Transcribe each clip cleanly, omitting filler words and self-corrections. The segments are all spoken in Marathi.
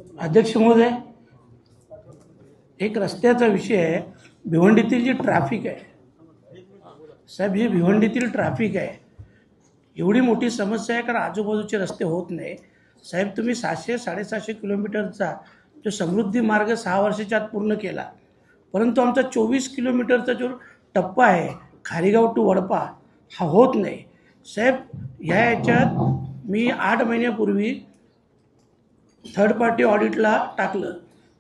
अध्यक्ष महोदय, एक रस्त्याचा विषय आहे. भिवंडीतील जी ट्रॅफिक आहे साहेब, ही भिवंडीतील ट्रॅफिक आहे, एवढी मोठी समस्या आहे कारण आजूबाजूचे रस्ते होत नाही साहेब. तुम्ही 700-750 किलोमीटरचा जो समृद्धी मार्ग 6 वर्षाच्या आत पूर्ण केला, परंतु आमचा 24 किलोमीटरचा जो टप्पा आहे खारीगाव टू वडपा हा होत नाही साहेब. याच्यात मी 8 महिन्यापूर्वी थर्ड पार्टी ऑडिटला टाकलं.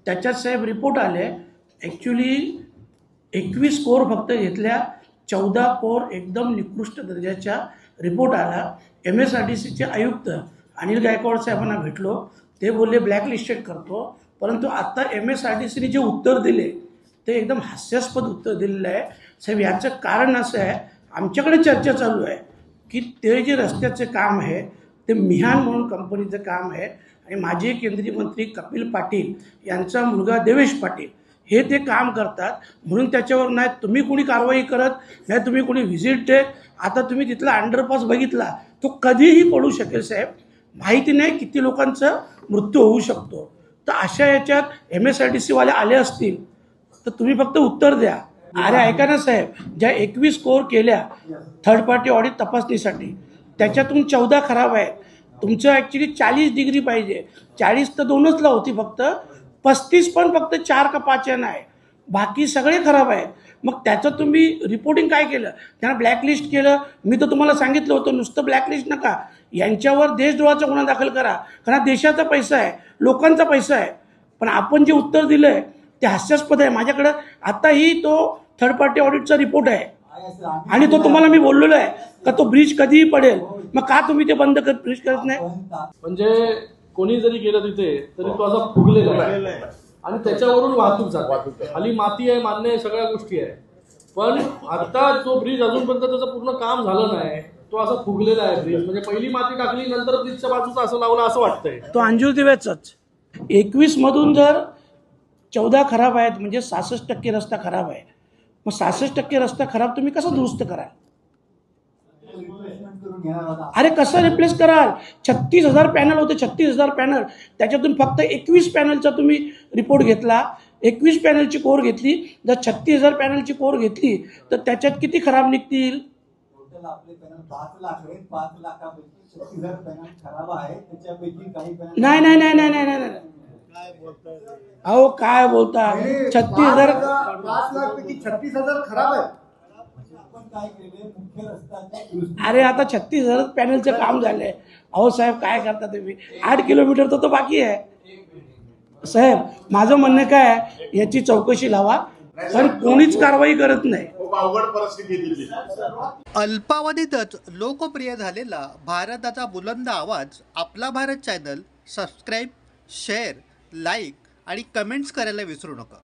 त्याच्यात साहेब रिपोर्ट आले. ॲक्च्युली 21 कोर फक्त घेतल्या, 14 कोर एकदम निकृष्ट दर्जाच्या रिपोर्ट आला. MSRDCचे आयुक्त अनिल गायकवाड साहेबांना भेटलो, ते बोलले ब्लॅकलिस्टेड करतो. परंतु आता MSRDCने जे उत्तर दिले ते एकदम हास्यास्पद उत्तर दिलेलं आहे साहेब. याचं कारण असं आहे, आमच्याकडे चर्चा चालू आहे की ते जे रस्त्याचे काम आहे ते मिहान म्हणून कंपनीचं काम आहे आणि माजी केंद्रीय मंत्री कपिल पाटील यांचा मुलगा देवेश पाटील हे ते काम करतात, म्हणून त्याच्यावर नाही तुम्ही कोणी कारवाई करत, नाही तुम्ही कोणी व्हिजिट देत. आता तुम्ही तिथला अंडरपास बघितला, तो कधीही पडू शकेल साहेब. माहिती नाही किती लोकांचा मृत्यू होऊ शकतो. तर अशा याच्यात MSRDC वाले आले असतील तर तुम्ही फक्त उत्तर द्या. अरे ऐका ना साहेब, ज्या 21 कोर केल्या थर्ड पार्टी ऑडिट तपासणीसाठी, त्याच्यातून 14 खराब आहेत. तुमचं ॲक्च्युली 40 डिग्री पाहिजे, 40 तर 2च ला होती फक्त, 35 पण फक्त 4 का 5 यानं आहे, बाकी सगळे खराब आहेत. मग त्याचं तुम्ही रिपोर्टिंग काय केलं? त्यांना ब्लॅकलिस्ट केलं. मी तर तुम्हाला सांगितलं होतं नुसतं ब्लॅकलिस्ट नका, यांच्यावर देशद्रोहाचा गुन्हा दाखल करा, कारण देशाचा पैसा आहे, लोकांचा पैसा आहे. पण आपण जे उत्तर दिलं आहे ते हास्यास्पद आहे. माझ्याकडं आताही तो थर्ड पार्टी ऑडिटचा रिपोर्ट आहे आणि तो तुम्हाला मी बोललेलो आहे का तो ब्रिज कधीही पडेल. मग का तुम्ही ते बंद ब्रिज करत नाही? म्हणजे कोणी जरी गेलं तिथे तरी तो असा फुगलेला आहे आणि त्याच्यावरून वाहतूक जाते. खाली माती आहे, मान्य आहे, सगळ्या गोष्टी आहे. पण आता जो ब्रिज अजूनपर्यंत त्याचं पूर्ण काम झालं नाही, तो असा फुगलेला आहे ब्रिज. म्हणजे पहिली माती टाकली, नंतर ब्रिजच्या बाजूचा असं लावला असं वाटतंय. तो अंजूर दिव्याचाच 21 मधून जर 14 खराब आहेत म्हणजे 66% रस्ता खराब आहे. मग 66% रस्ता खराब तुम्ही कसं दुरुस्त कराल? अरे कसं रिप्लेस कराल? 36,000 पॅनल होते, 36,000 पॅनल, त्याच्यातून फक्त 21 पॅनलचा तुम्ही रिपोर्ट घेतला. 21 पॅनलची कोर घेतली. जर 36,000 पॅनलची कोर घेतली तर त्याच्यात किती खराब निघतील? नाही नाही नाही नाही नाही नाही, अहो काय बोलता? 36,000 36,000 खराब आहे. अरे आता 36,000 पॅनलचं काम झालंय. अहो साहेब काय करता तुम्ही? 8 किलोमीटर तर बाकी आहे साहेब. माझं म्हणणं काय आहे, याची चौकशी लावा, कारण कोणीच कारवाई करत नाही. अल्पावधीतच लोकप्रिय झालेला भारताचा बुलंद आवाज आपला Bharat channel subscribe, share, like आणि कमेंट्स करायला विसरू नका.